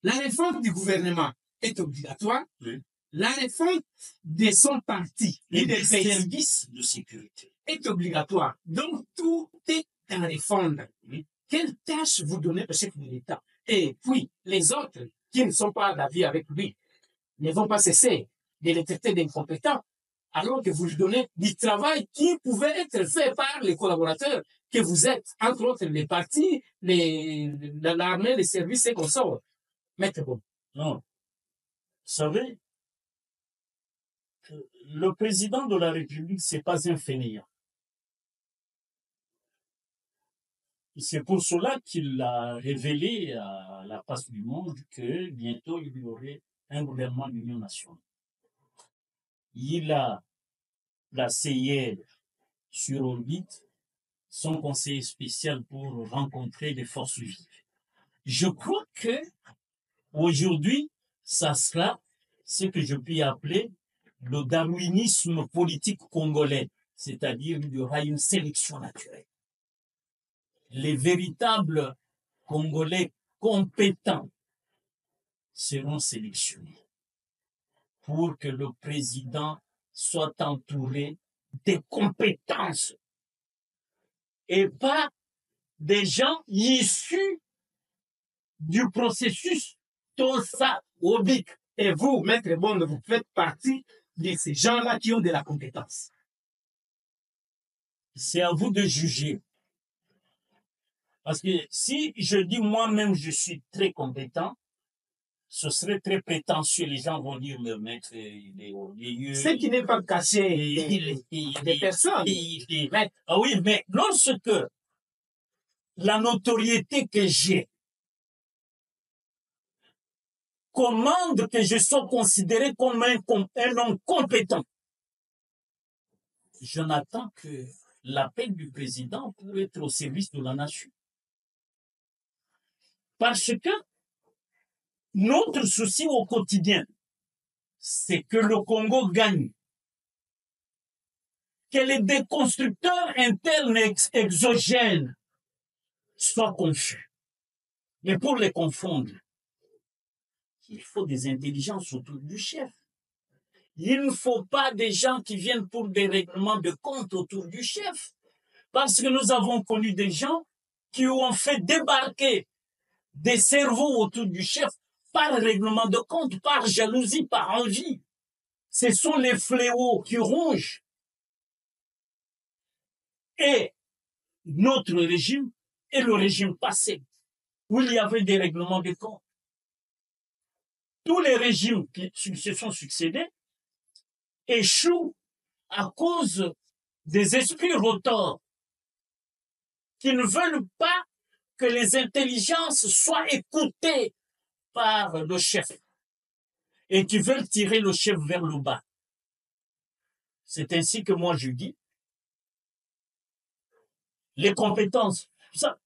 La réforme du gouvernement est obligatoire. Oui. La réforme de son parti et des services de sécurité est obligatoire. Donc, tout est à réforme. Quelle tâche vous donnez au chef de l'État? Et puis, les autres qui ne sont pas d'avis avec lui ne vont pas cesser de les traiter d'incompétents, alors que vous lui donnez du travail qui pouvait être fait par les collaborateurs que vous êtes, entre autres les partis, l'armée, les services et consorts. Maître Bon. Non. Vous savez, le président de la République, c'est pas un fainéant. C'est pour cela qu'il a révélé à la face du monde que bientôt il y aurait un gouvernement d'union nationale. Il a placé hier sur orbite son conseiller spécial pour rencontrer les forces vives. Je crois que aujourd'hui, ça sera ce que je puis appeler le darwinisme politique congolais, c'est-à-dire il y aura une sélection naturelle. Les véritables Congolais compétents seront sélectionnés pour que le président soit entouré des compétences et pas des gens issus du processus Tosa Obik. Et vous, Maître Bond, vous faites partie de ces gens-là qui ont de la compétence. C'est à vous de juger. Parce que si je dis moi-même je suis très compétent, ce serait très prétentieux. Les gens vont dire le maître, il est orgueilleux. Ce qui n'est pas caché des personnes. Ah oui, mais lorsque la notoriété que j'ai commande que je sois considéré comme un homme compétent, je n'attends que l'appel du président pour être au service de la nation. Parce que notre souci au quotidien, c'est que le Congo gagne. Que les déconstructeurs internes et exogènes soient confus. Mais pour les confondre, il faut des intelligences autour du chef. Il ne faut pas des gens qui viennent pour des règlements de compte autour du chef. Parce que nous avons connu des gens qui ont fait débarquer des cerveaux autour du chef par règlement de compte, par jalousie, par envie. Ce sont les fléaux qui rongent. Et notre régime et le régime passé, où il y avait des règlements de comptes. Tous les régimes qui se sont succédés échouent à cause des esprits rotors qui ne veulent pas que les intelligences soient écoutées par le chef et qui veulent tirer le chef vers le bas. C'est ainsi que moi je dis, les compétences, ça,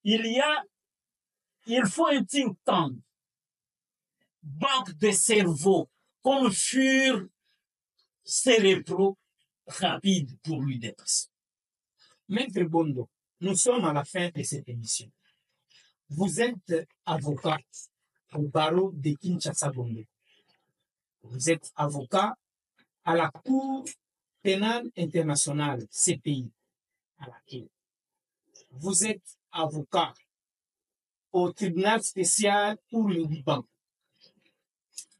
il faut un think tank, banque de cerveau, comme furent cérébraux rapides pour lui dépasser. Maître Bondo, nous sommes à la fin de cette émission. Vous êtes avocat au barreau de Kinshasa Bondo. Vous êtes avocat à la Cour pénale internationale, CPI, à laquelle. Vous êtes avocat au tribunal spécial pour le Liban.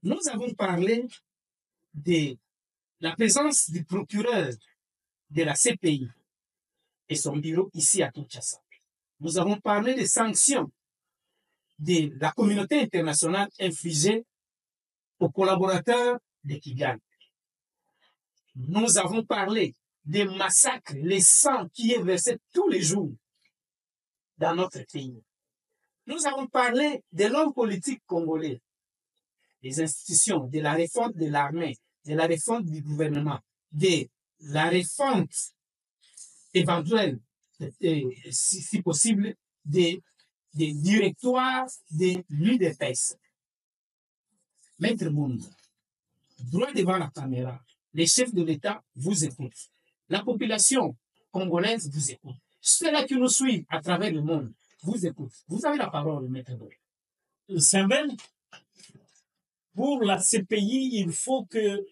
Nous avons parlé de la présence du procureur de la CPI et son bureau ici à Kinshasa. Nous avons parlé des sanctions de la communauté internationale infligées aux collaborateurs de Kigali. Nous avons parlé des massacres, les sangs qui est versé tous les jours dans notre pays. Nous avons parlé de l'homme politique congolais, des institutions, de la réforme de l'armée, de la réforme du gouvernement, de la réforme éventuelle, si possible, des directoires de l'UDPS. Maître Bondo, droit devant la caméra, les chefs de l'État vous écoutent. La population congolaise vous écoute. Ceux-là qui nous suivent à travers le monde vous écoutent. Vous avez la parole, Maître Bondo. Saint-Ben, pour la CPI, il faut que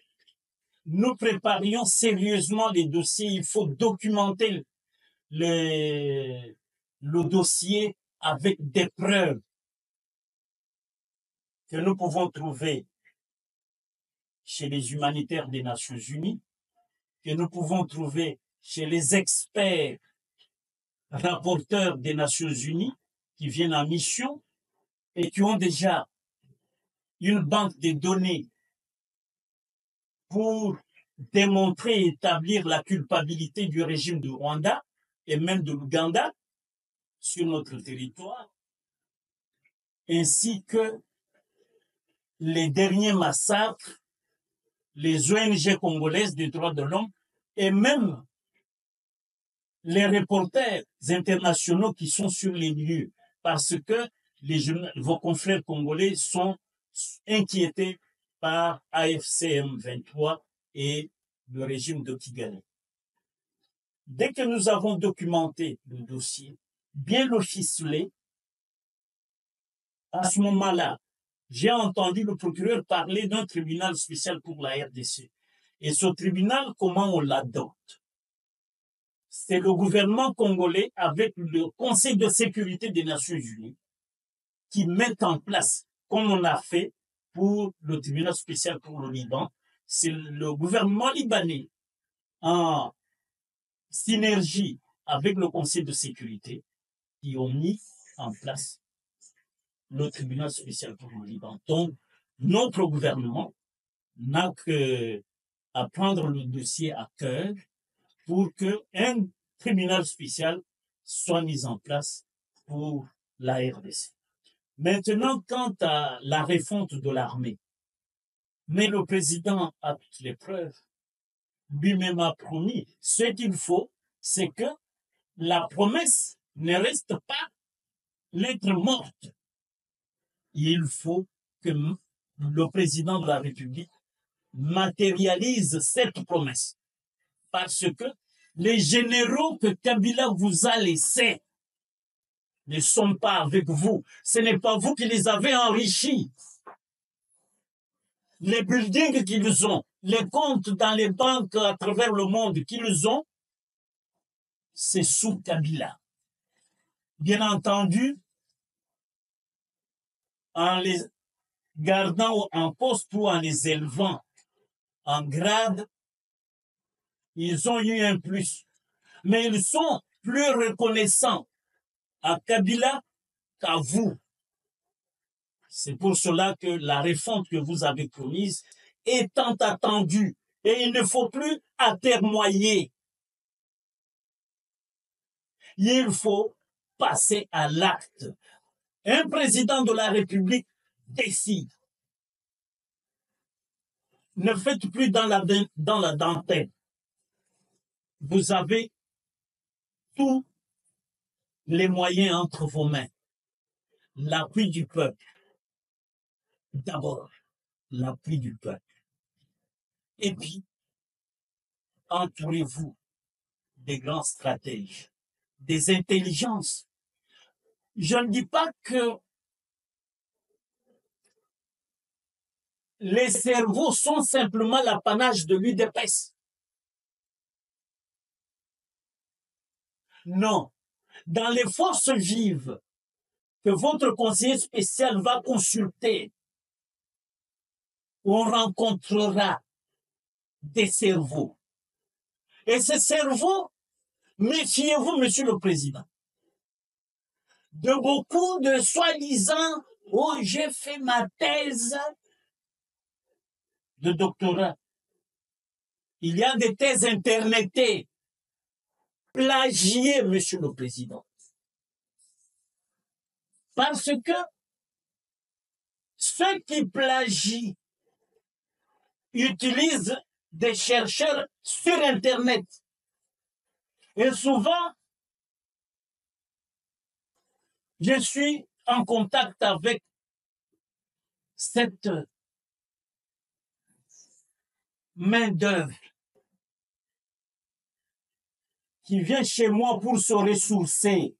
nous préparions sérieusement les dossiers. Il faut documenter le dossier avec des preuves que nous pouvons trouver chez les humanitaires des Nations Unies, que nous pouvons trouver chez les experts rapporteurs des Nations Unies qui viennent en mission et qui ont déjà une banque de données pour démontrer et établir la culpabilité du régime du Rwanda et même de l'Ouganda sur notre territoire, ainsi que les derniers massacres, les ONG congolaises des droits de l'homme et même les reporters internationaux qui sont sur les lieux, parce que vos confrères congolais sont inquiétés par AFCM 23 et le régime de Kigali. Dès que nous avons documenté le dossier, bien le ficelé, à ce moment-là, j'ai entendu le procureur parler d'un tribunal spécial pour la RDC. Et ce tribunal, comment on l'adopte? C'est le gouvernement congolais avec le Conseil de sécurité des Nations Unies qui mettent en place, comme on a fait pour le tribunal spécial pour le Liban. C'est le gouvernement libanais en synergie avec le Conseil de sécurité qui ont mis en place le tribunal spécial pour le Liban. Donc, notre gouvernement n'a qu'à prendre le dossier à cœur pour qu'un tribunal spécial soit mis en place pour la RDC. Maintenant, quant à la refonte de l'armée, mais le président a toutes les preuves, lui-même a promis. Ce qu'il faut, c'est que la promesse ne reste pas lettre morte. Il faut que le président de la République matérialise cette promesse. Parce que les généraux que Kabila vous a laissés ne sont pas avec vous. Ce n'est pas vous qui les avez enrichis. Les buildings qu'ils ont, les comptes dans les banques à travers le monde qu'ils ont, c'est sous Kabila. Bien entendu, en les gardant en poste ou en les élevant en grade, ils ont eu un plus. Mais ils sont plus reconnaissant à Kabila qu'à vous. C'est pour cela que la réforme que vous avez promise est tant attendue. Et il ne faut plus atermoyer. Il faut passer à l'acte. Un président de la République décide. Ne faites plus dans la dentelle. Vous avez tous les moyens entre vos mains. L'appui du peuple. D'abord, l'appui du peuple. Et puis, entourez-vous des grands stratèges, des intelligences. Je ne dis pas que les cerveaux sont simplement l'apanage de l'UDPS. Non. Dans les forces vives que votre conseiller spécial va consulter, on rencontrera des cerveaux. Et ces cerveaux, méfiez-vous, Monsieur le Président, de beaucoup de soi-disant « Oh, j'ai fait ma thèse de doctorat ». Il y a des thèses internetées, plagiées, Monsieur le Président. Parce que ceux qui plagient utilisent des chercheurs sur Internet. Et souvent, je suis en contact avec cette main-d'œuvre qui vient chez moi pour se ressourcer.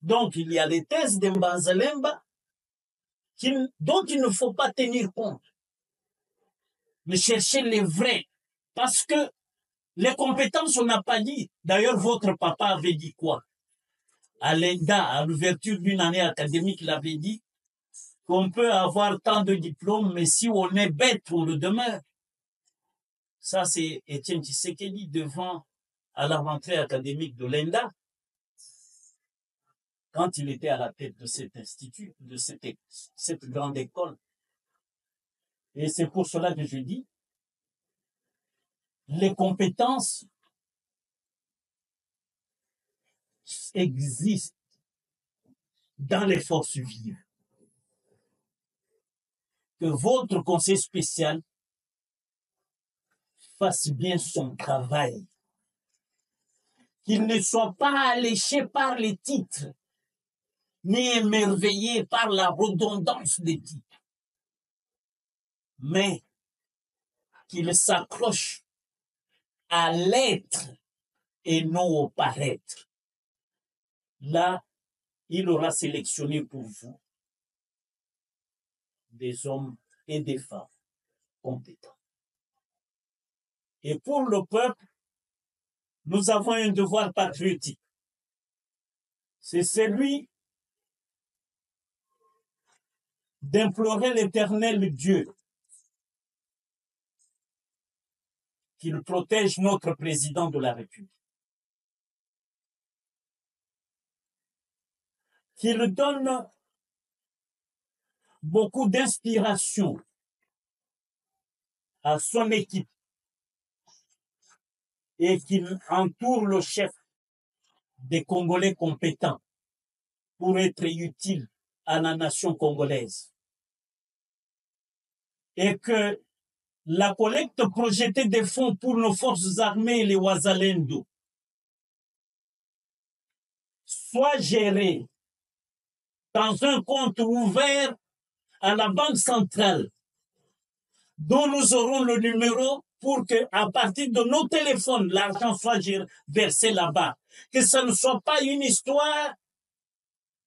Donc, il y a les thèses de Mbanzalemba dont il ne faut pas tenir compte. Mais chercher les vrais. Parce que les compétences, on n'a pas dit. D'ailleurs, votre papa avait dit quoi? À l'ENDA, à l'ouverture d'une année académique, il avait dit qu'on peut avoir tant de diplômes, mais si on est bête, on le demeure. Ça, c'est Étienne Tshisekedi devant à la rentrée académique de l'ENDA, quand il était à la tête de cet institut, de cette grande école. Et c'est pour cela que je dis, les compétences existent dans les forces vives. Que votre conseil spécial fasse bien son travail. Qu'il ne soit pas alléché par les titres, ni émerveillé par la redondance des titres, mais qu'il s'accroche à l'être et non au paraître. Là, il aura sélectionné pour vous des hommes et des femmes compétents. Et pour le peuple, nous avons un devoir patriotique. C'est celui d'implorer l'Éternel Dieu qu'il protège notre président de la République, qu'il donne beaucoup d'inspiration à son équipe et qu'il entoure le chef des Congolais compétents pour être utile à la nation congolaise. Et que la collecte projetée des fonds pour nos forces armées et les Wazalendo soit gérée dans un compte ouvert à la Banque centrale, dont nous aurons le numéro pour que, à partir de nos téléphones, l'argent soit versé là-bas. Que ce ne soit pas une histoire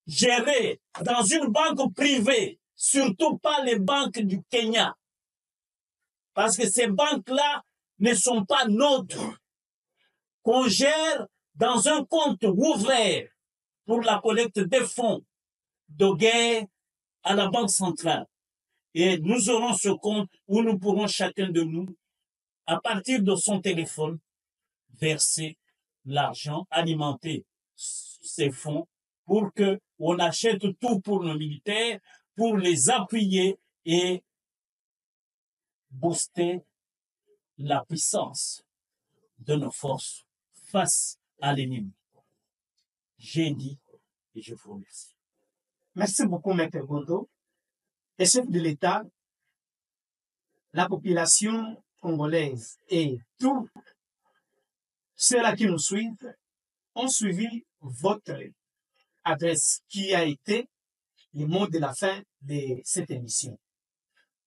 gérée dans une banque privée, surtout pas les banques du Kenya. Parce que ces banques-là ne sont pas nôtres. Qu'on gère dans un compte ouvert pour la collecte des fonds de guerre à la Banque centrale. Et nous aurons ce compte où nous pourrons chacun de nous, à partir de son téléphone, verser l'argent, alimenter ces fonds pour que on achète tout pour nos militaires, pour les appuyer et booster la puissance de nos forces face à l'ennemi. J'ai dit et je vous remercie. Merci beaucoup, Maître Gondo. Les chefs de l'État, la population congolaise et tous ceux-là qui nous suivent ont suivi votre adresse qui a été le mot de la fin de cette émission.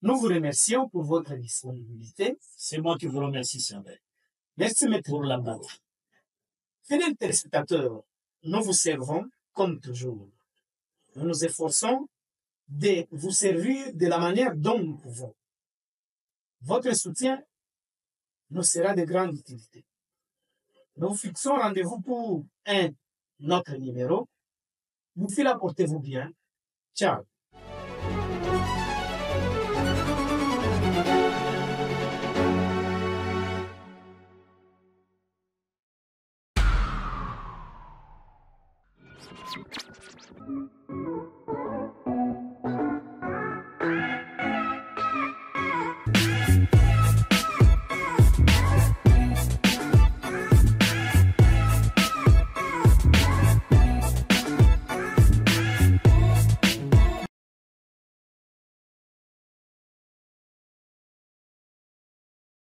Nous vous remercions pour votre disponibilité. C'est moi qui vous remercie, Sandel. Merci, Maître pour la Gondo. parole. Fidèles téléspectateurs, nous vous servons comme toujours. Nous nous efforçons de vous servir de la manière dont nous pouvons. Votre soutien nous sera de grande utilité. Nous vous fixons rendez-vous pour un autre numéro. D'ici là, portez-vous bien. Ciao.